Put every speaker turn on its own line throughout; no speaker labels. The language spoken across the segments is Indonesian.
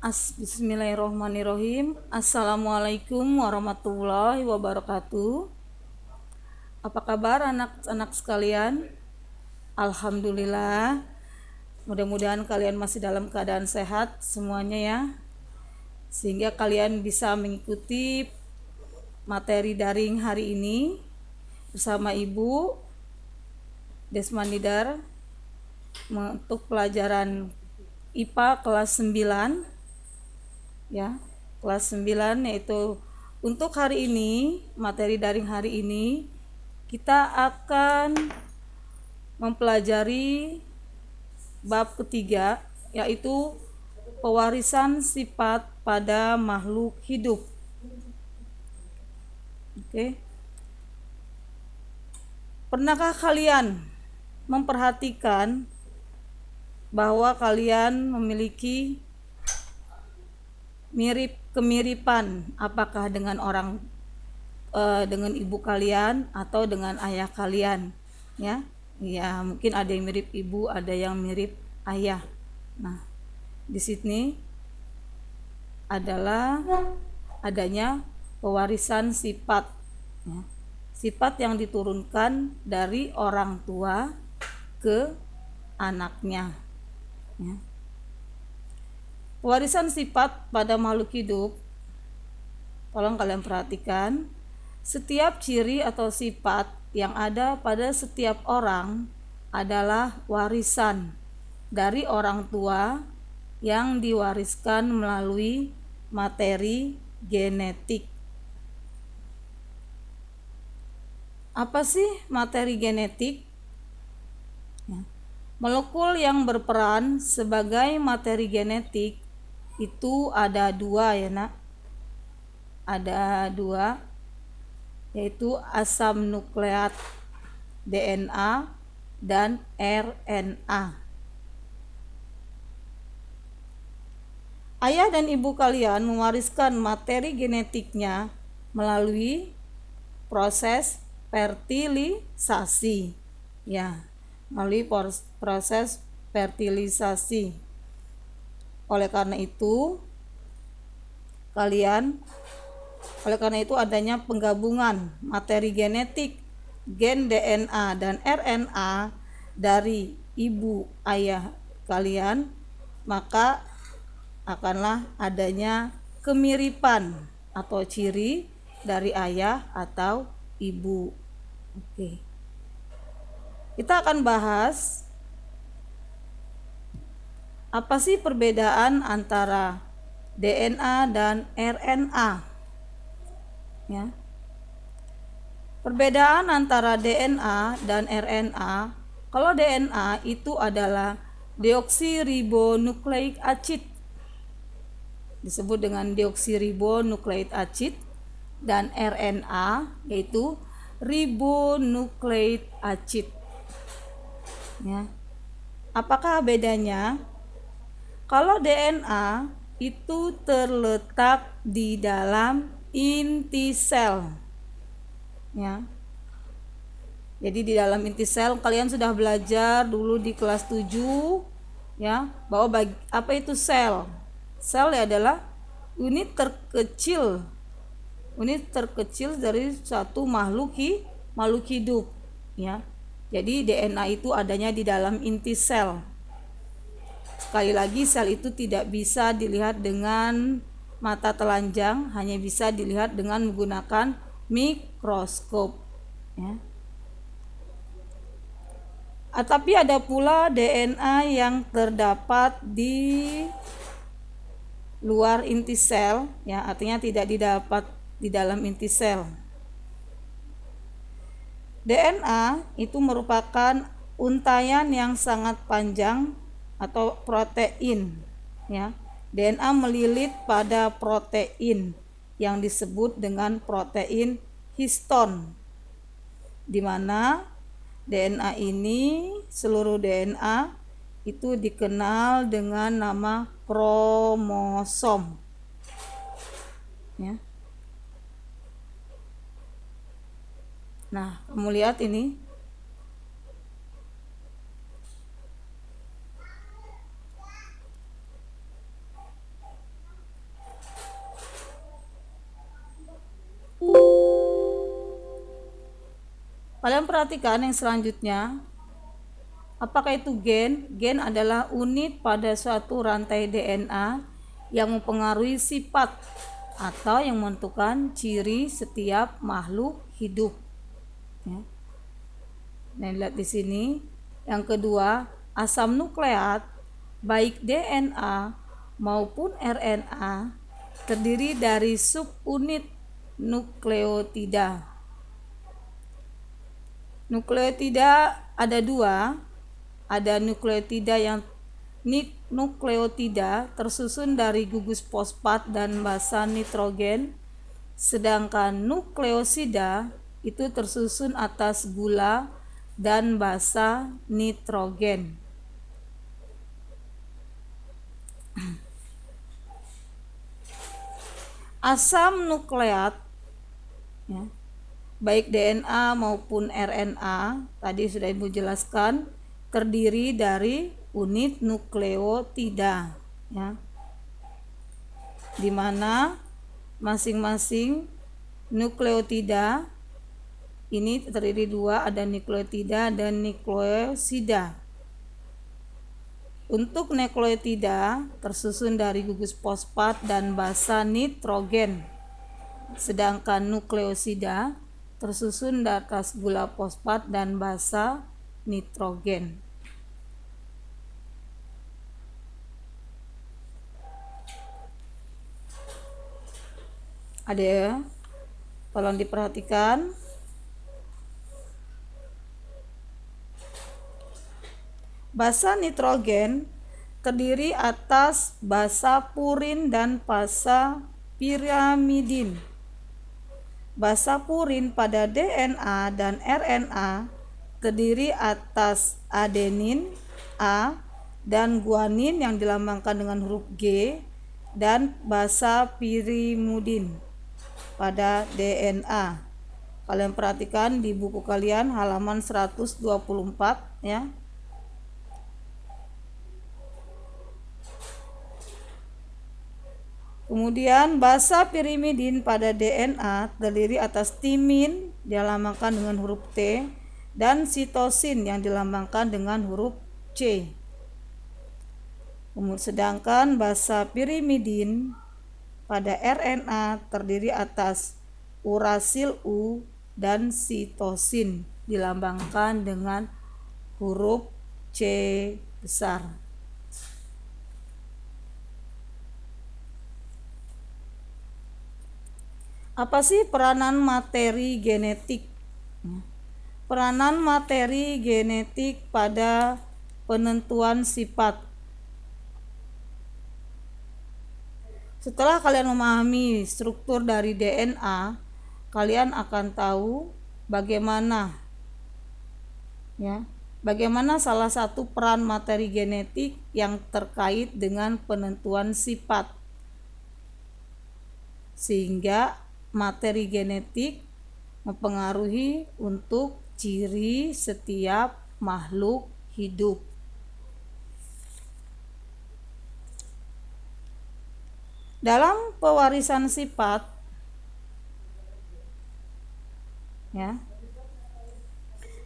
Bismillahirrahmanirrahim. Assalamualaikum warahmatullahi wabarakatuh. Apa kabar anak-anak sekalian? Alhamdulillah. Mudah-mudahan kalian masih dalam keadaan sehat semuanya ya. Sehingga kalian bisa mengikuti materi daring hari ini bersama Ibu Desmanidar untuk pelajaran IPA kelas 9 ya. Kelas 9 yaitu untuk hari ini, materi daring hari ini kita akan mempelajari bab ketiga, yaitu pewarisan sifat pada makhluk hidup. Oke. Pernahkah kalian memperhatikan bahwa kalian memiliki kemiripan apakah dengan dengan ibu kalian atau dengan ayah kalian ya? Ya, mungkin ada yang mirip ibu, ada yang mirip ayah. Nah, di sini adalah adanya pewarisan sifat ya. Sifat yang diturunkan dari orang tua ke anaknya ya. Pewarisan sifat pada makhluk hidup, tolong kalian perhatikan, setiap ciri atau sifat yang ada pada setiap orang adalah warisan dari orang tua yang diwariskan melalui materi genetik. Apa sih materi genetik? Molekul yang berperan sebagai materi genetik itu ada dua ya nak. Ada dua, yaitu asam nukleat DNA dan RNA. Ayah dan ibu kalian mewariskan materi genetiknya melalui proses fertilisasi ya, melalui proses fertilisasi. Oleh karena itu adanya penggabungan materi genetik gen DNA dan RNA dari ibu ayah kalian, maka akanlah adanya kemiripan atau ciri dari ayah atau ibu. Oke. Kita akan bahas apa sih perbedaan antara DNA dan RNA ya. Perbedaan antara DNA dan RNA, kalau DNA itu adalah deoksiribonukleik acid, disebut dengan deoksiribonukleik acid, dan RNA yaitu ribonukleik acid ya. Apakah bedanya? Kalau DNA itu terletak di dalam inti sel ya. Jadi di dalam inti sel kalian sudah belajar dulu di kelas 7 ya, bahwa apa itu sel? Sel adalah unit terkecil dari satu makhluk hidup ya. Jadi DNA itu adanya di dalam inti sel. Sekali lagi, sel itu tidak bisa dilihat dengan mata telanjang, hanya bisa dilihat dengan menggunakan mikroskop ya. Tapi ada pula DNA yang terdapat di luar inti sel ya, artinya tidak didapat di dalam inti sel. DNA itu merupakan untaian yang sangat panjang atau protein ya. DNA melilit pada protein yang disebut dengan protein histon, di mana DNA ini, seluruh DNA itu dikenal dengan nama kromosom ya. Nah, kamu lihat ini. Kalian perhatikan yang selanjutnya. Apakah itu gen? Gen adalah unit pada suatu rantai DNA yang mempengaruhi sifat atau yang menentukan ciri setiap makhluk hidup. Ya. Nah, lihat di sini. Yang kedua, asam nukleat baik DNA maupun RNA terdiri dari subunit nukleotida. Nukleotida ada dua. Ada nukleotida tersusun dari gugus fosfat dan basa nitrogen, sedangkan nukleosida itu tersusun atas gula dan basa nitrogen. Asam nukleat, ya, baik DNA maupun RNA, tadi sudah Ibu jelaskan, terdiri dari unit nukleotida, ya, di mana masing-masing nukleotida ini terdiri dua, ada nukleotida dan nukleosida. Untuk nukleotida tersusun dari gugus fosfat dan basa nitrogen, sedangkan nukleosida tersusun dari atas gula fosfat dan basa nitrogen. Ada ya? Tolong diperhatikan. Basa nitrogen terdiri atas basa purin dan basa pirimidin. Basa purin pada DNA dan RNA terdiri atas adenin A dan guanin yang dilambangkan dengan huruf G, dan basa pirimidin pada DNA. Kalian perhatikan di buku kalian halaman 124, ya. Kemudian basa pirimidin pada DNA terdiri atas timin dilambangkan dengan huruf T dan sitosin yang dilambangkan dengan huruf C. Sedangkan basa pirimidin pada RNA terdiri atas urasil U dan sitosin dilambangkan dengan huruf C besar. Apa sih peranan materi genetik? Peranan materi genetik pada penentuan sifat. Setelah kalian memahami struktur dari DNA, kalian akan tahu bagaimana salah satu peran materi genetik yang terkait dengan penentuan sifat. Sehingga materi genetik mempengaruhi untuk ciri setiap makhluk hidup. Dalam pewarisan sifat, ya,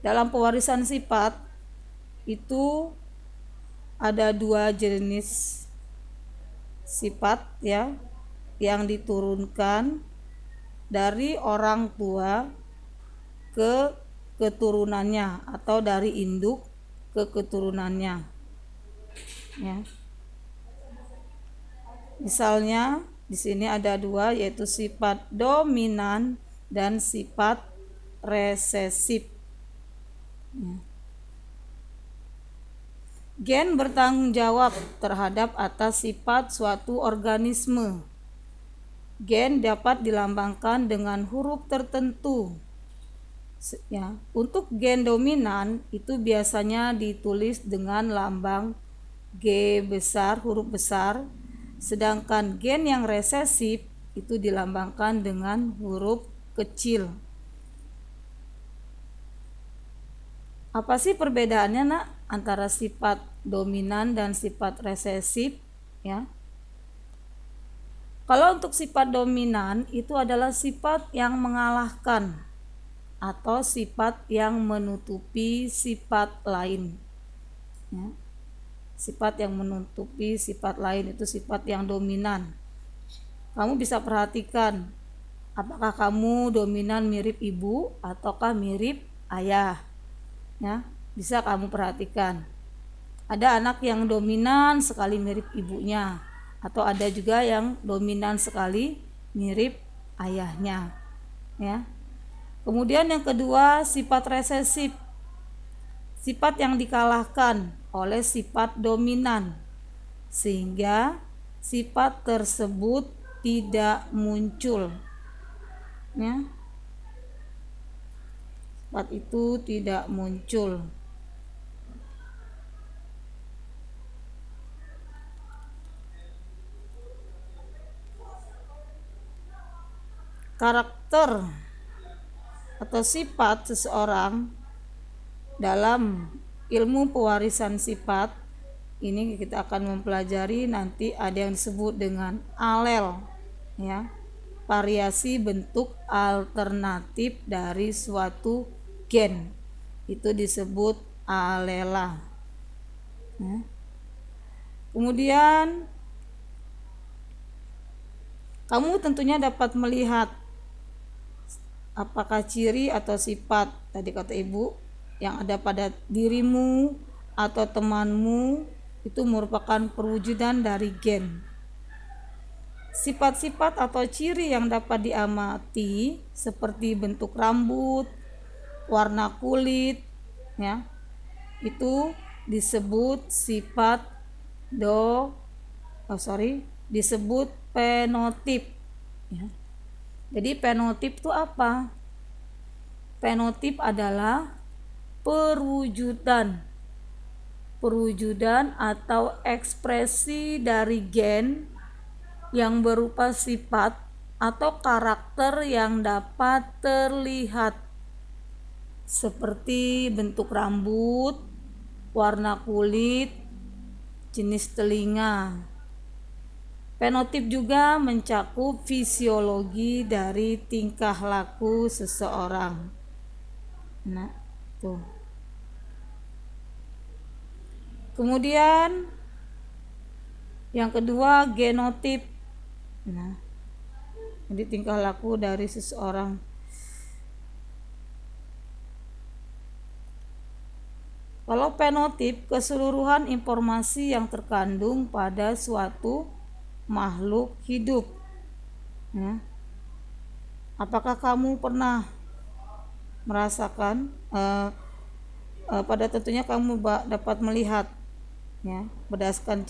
dalam pewarisan sifat itu ada dua jenis sifat, ya, yang diturunkan dari orang tua ke keturunannya atau dari induk ke keturunannya, ya. Misalnya di sini ada dua, yaitu sifat dominan dan sifat resesif. Gen bertanggung jawab terhadap atas sifat suatu organisme. Gen dapat dilambangkan dengan huruf tertentu. Ya, untuk gen dominan itu biasanya ditulis dengan lambang G besar, huruf besar. Sedangkan gen yang resesif itu dilambangkan dengan huruf kecil. Apa sih perbedaannya, Nak, antara sifat dominan dan sifat resesif, ya? Kalau untuk sifat dominan itu adalah sifat yang mengalahkan, atau sifat yang menutupi sifat lain. Ya. Sifat yang menutupi sifat lain itu sifat yang dominan. Kamu bisa perhatikan apakah kamu dominan mirip ibu ataukah mirip ayah. Ya, bisa kamu perhatikan. Ada anak yang dominan sekali mirip ibunya, atau ada juga yang dominan sekali mirip ayahnya. Ya. Kemudian yang kedua, sifat resesif. Sifat yang dikalahkan oleh sifat dominan, sehingga sifat tersebut tidak muncul. Ya. Sifat itu tidak muncul. Karakter atau sifat seseorang dalam ilmu pewarisan sifat ini kita akan mempelajari nanti ada yang disebut dengan alel, ya, variasi bentuk alternatif dari suatu gen itu disebut alela. Ya. Kemudian kamu tentunya dapat melihat apakah ciri atau sifat tadi kata ibu yang ada pada dirimu atau temanmu itu merupakan perwujudan dari gen. Sifat-sifat atau ciri yang dapat diamati seperti bentuk rambut, warna kulit, ya, itu disebut sifat disebut fenotip. Ya. Jadi fenotip itu apa? Fenotip adalah perwujudan atau ekspresi dari gen yang berupa sifat atau karakter yang dapat terlihat seperti bentuk rambut, warna kulit, jenis telinga. Fenotip juga mencakup fisiologi dari tingkah laku seseorang. Nah, tuh. Kemudian yang kedua genotip. Nah, jadi tingkah laku dari seseorang. Kalau fenotip keseluruhan informasi yang terkandung pada suatu makhluk hidup. Ya. Apakah kamu pernah merasakan pada tentunya kamu dapat melihat, ya, berdasarkan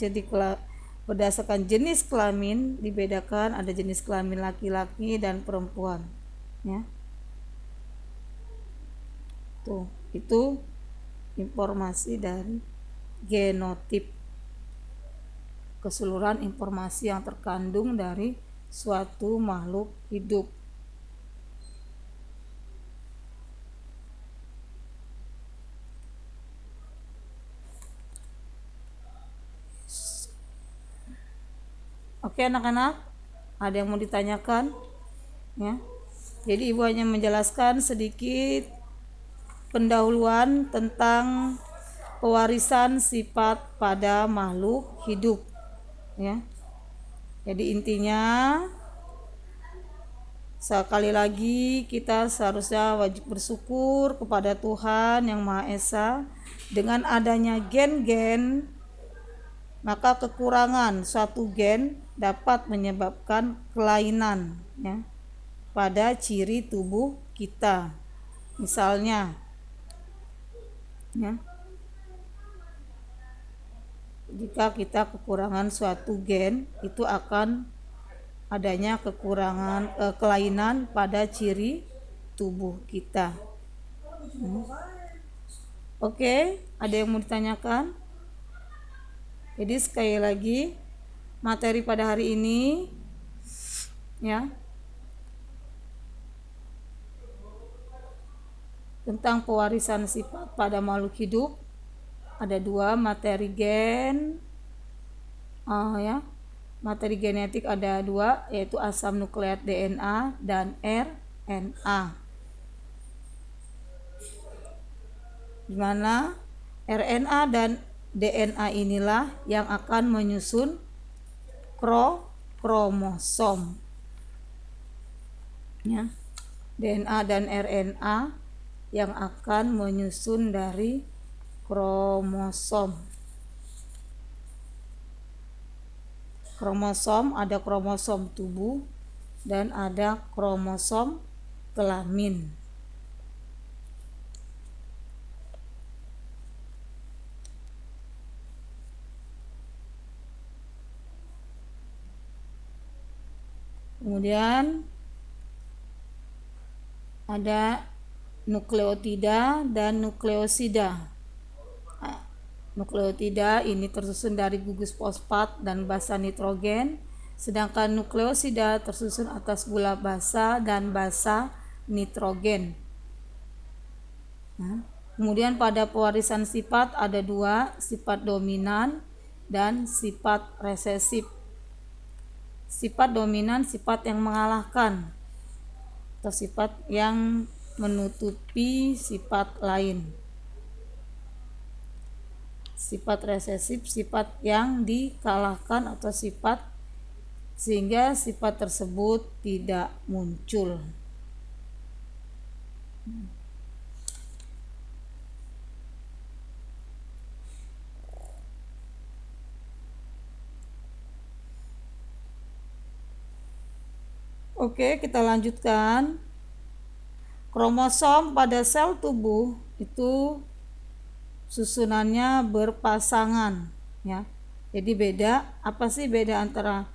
jenis kelamin dibedakan, ada jenis kelamin laki-laki dan perempuan, ya. Tuh, itu informasi dari genotip, keseluruhan informasi yang terkandung dari suatu makhluk hidup. Oke anak-anak, ada yang mau ditanyakan? Ya. Jadi ibu hanya menjelaskan sedikit pendahuluan tentang pewarisan sifat pada makhluk hidup. Ya. Jadi intinya sekali lagi kita seharusnya wajib bersyukur kepada Tuhan Yang Maha Esa. Dengan adanya gen-gen, maka kekurangan suatu gen dapat menyebabkan kelainan, ya, pada ciri tubuh kita. Misalnya, ya, jika kita kekurangan suatu gen, itu akan adanya kelainan pada ciri tubuh kita. Oke, ada yang mau ditanyakan? Jadi sekali lagi materi pada hari ini, ya, tentang pewarisan sifat pada makhluk hidup. Ada 2 materi gen, ya, materi genetik ada 2, yaitu asam nukleat DNA dan RNA. di mana RNA dan DNA inilah yang akan menyusun kromosom. Ya, DNA dan RNA yang akan menyusun dari kromosom. Kromosom ada kromosom tubuh dan ada kromosom kelamin. Kemudian ada nukleotida dan nukleosida. Nukleotida ini tersusun dari gugus fosfat dan basa nitrogen, sedangkan nukleosida tersusun atas gula basa dan basa nitrogen. Kemudian pada pewarisan sifat ada dua, sifat dominan dan sifat resesif. Sifat dominan sifat yang mengalahkan atau sifat yang menutupi sifat lain. Sifat resesif sifat yang dikalahkan atau sifat sehingga sifat tersebut tidak muncul. Oke, kita lanjutkan. Kromosom pada sel tubuh itu susunannya berpasangan, ya. Jadi beda, apa sih beda antara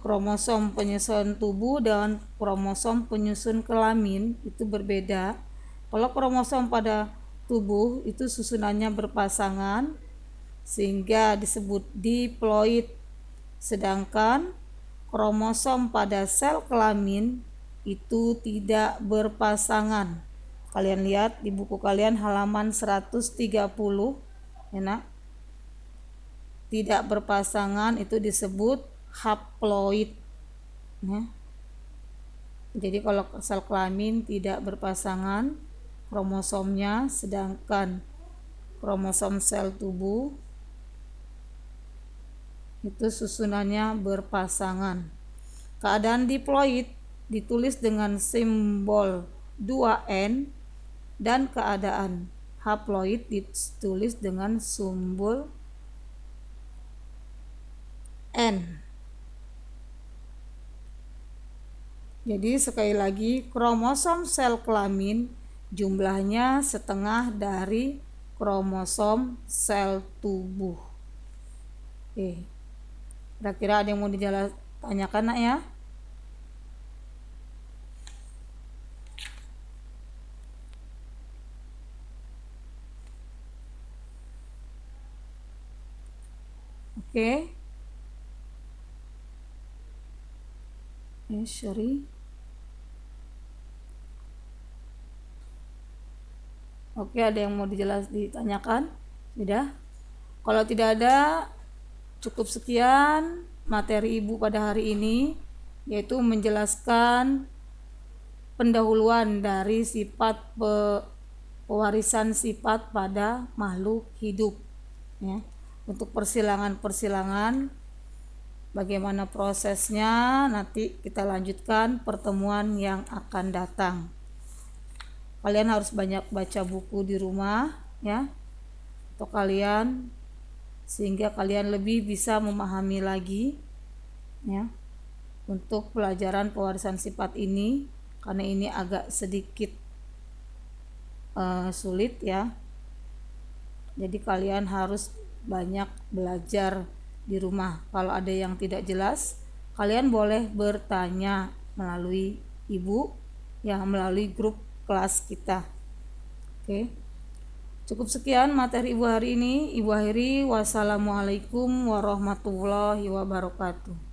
kromosom penyusun tubuh dan kromosom penyusun kelamin? Itu berbeda. Kalau kromosom pada tubuh itu susunannya berpasangan sehingga disebut diploid, sedangkan kromosom pada sel kelamin itu tidak berpasangan. Kalian lihat di buku kalian halaman 130, ya nak. Tidak berpasangan itu disebut haploid, ya. Jadi kalau sel kelamin tidak berpasangan kromosomnya, sedangkan kromosom sel tubuh itu susunannya berpasangan. Keadaan diploid ditulis dengan simbol 2N dan keadaan haploid ditulis dengan simbol N. Jadi sekali lagi, kromosom sel kelamin jumlahnya setengah dari kromosom sel tubuh. Oke. Kira-kira ada yang mau ditanyakan nak ya? Oke. Sorry. Oke, ada yang mau ditanyakan? Sudah? Kalau tidak ada, cukup sekian materi Ibu pada hari ini, yaitu menjelaskan pendahuluan dari sifat pewarisan sifat pada makhluk hidup, ya. Untuk persilangan bagaimana prosesnya nanti kita lanjutkan pertemuan yang akan datang. Kalian harus banyak baca buku di rumah, ya, untuk kalian, sehingga kalian lebih bisa memahami lagi, ya, untuk pelajaran pewarisan sifat ini, karena ini agak sedikit sulit, ya. Jadi kalian harus banyak belajar di rumah. Kalau ada yang tidak jelas, kalian boleh bertanya melalui Ibu, ya, melalui grup kelas kita. Oke. Cukup sekian materi Ibu hari ini. Ibu akhiri, wassalamualaikum warahmatullahi wabarakatuh.